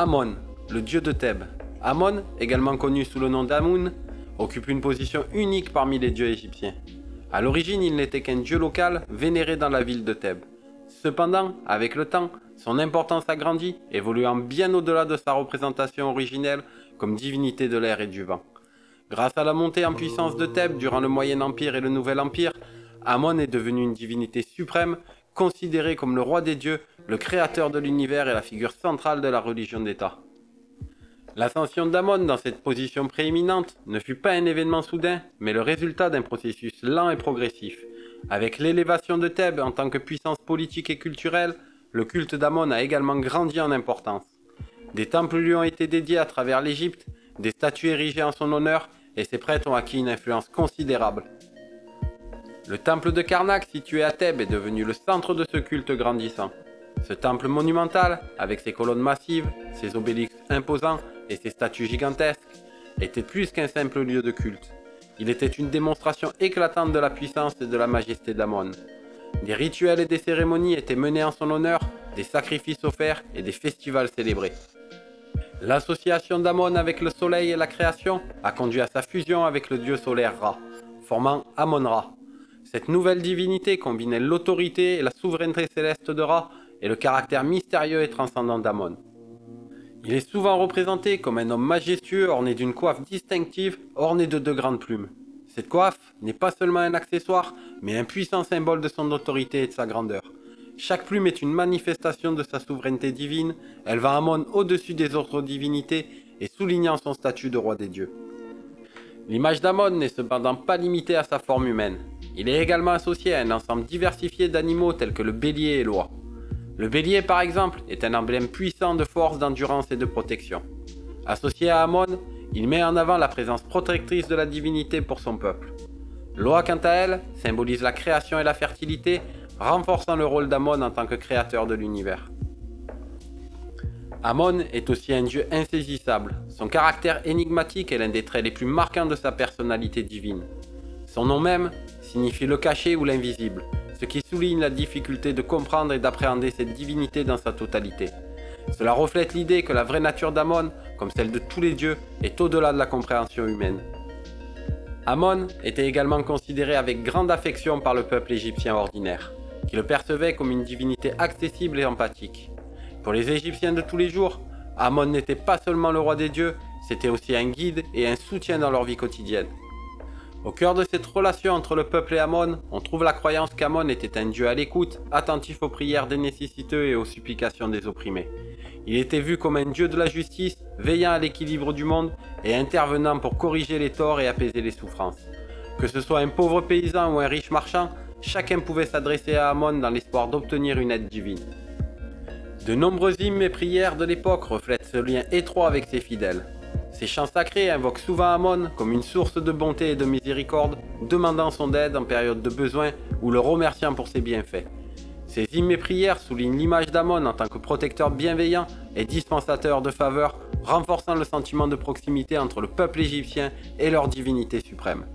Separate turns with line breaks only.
Amon, le dieu de Thèbes. Amon, également connu sous le nom d'Amun, occupe une position unique parmi les dieux égyptiens. À l'origine, il n'était qu'un dieu local vénéré dans la ville de Thèbes. Cependant, avec le temps, son importance a grandi, évoluant bien au-delà de sa représentation originelle comme divinité de l'air et du vent. Grâce à la montée en puissance de Thèbes durant le Moyen Empire et le Nouvel Empire, Amon est devenu une divinité suprême, considérée comme le roi des dieux, le créateur de l'univers et la figure centrale de la religion d'État. L'ascension d'Amon dans cette position prééminente ne fut pas un événement soudain, mais le résultat d'un processus lent et progressif. Avec l'élévation de Thèbes en tant que puissance politique et culturelle, le culte d'Amon a également grandi en importance. Des temples lui ont été dédiés à travers l'Égypte, des statues érigées en son honneur, et ses prêtres ont acquis une influence considérable. Le temple de Karnak, situé à Thèbes, est devenu le centre de ce culte grandissant. Ce temple monumental, avec ses colonnes massives, ses obélisques imposants et ses statues gigantesques, était plus qu'un simple lieu de culte. Il était une démonstration éclatante de la puissance et de la majesté d'Amon. Des rituels et des cérémonies étaient menés en son honneur, des sacrifices offerts et des festivals célébrés. L'association d'Amon avec le soleil et la création a conduit à sa fusion avec le dieu solaire Ra, formant Amon-Ra. Cette nouvelle divinité combinait l'autorité et la souveraineté céleste de Ra et le caractère mystérieux et transcendant d'Amon. Il est souvent représenté comme un homme majestueux orné d'une coiffe distinctive ornée de 2 grandes plumes. Cette coiffe n'est pas seulement un accessoire, mais un puissant symbole de son autorité et de sa grandeur. Chaque plume est une manifestation de sa souveraineté divine, elle va Amon au-dessus des autres divinités et soulignant son statut de roi des dieux. L'image d'Amon n'est cependant pas limitée à sa forme humaine. Il est également associé à un ensemble diversifié d'animaux tels que le bélier et l'oie. Le bélier, par exemple, est un emblème puissant de force, d'endurance et de protection. Associé à Amon, il met en avant la présence protectrice de la divinité pour son peuple. L'oie, quant à elle, symbolise la création et la fertilité, renforçant le rôle d'Amon en tant que créateur de l'univers. Amon est aussi un dieu insaisissable. Son caractère énigmatique est l'un des traits les plus marquants de sa personnalité divine. Son nom même signifie le caché ou l'invisible, ce qui souligne la difficulté de comprendre et d'appréhender cette divinité dans sa totalité. Cela reflète l'idée que la vraie nature d'Amon, comme celle de tous les dieux, est au-delà de la compréhension humaine. Amon était également considéré avec grande affection par le peuple égyptien ordinaire, qui le percevait comme une divinité accessible et empathique. Pour les Égyptiens de tous les jours, Amon n'était pas seulement le roi des dieux, c'était aussi un guide et un soutien dans leur vie quotidienne. Au cœur de cette relation entre le peuple et Amon, on trouve la croyance qu'Amon était un dieu à l'écoute, attentif aux prières des nécessiteux et aux supplications des opprimés. Il était vu comme un dieu de la justice, veillant à l'équilibre du monde et intervenant pour corriger les torts et apaiser les souffrances. Que ce soit un pauvre paysan ou un riche marchand, chacun pouvait s'adresser à Amon dans l'espoir d'obtenir une aide divine. De nombreux hymnes et prières de l'époque reflètent ce lien étroit avec ses fidèles. Ces chants sacrés invoquent souvent Amon comme une source de bonté et de miséricorde, demandant son aide en période de besoin ou le remerciant pour ses bienfaits. Ces hymnes et prières soulignent l'image d'Amon en tant que protecteur bienveillant et dispensateur de faveurs, renforçant le sentiment de proximité entre le peuple égyptien et leur divinité suprême.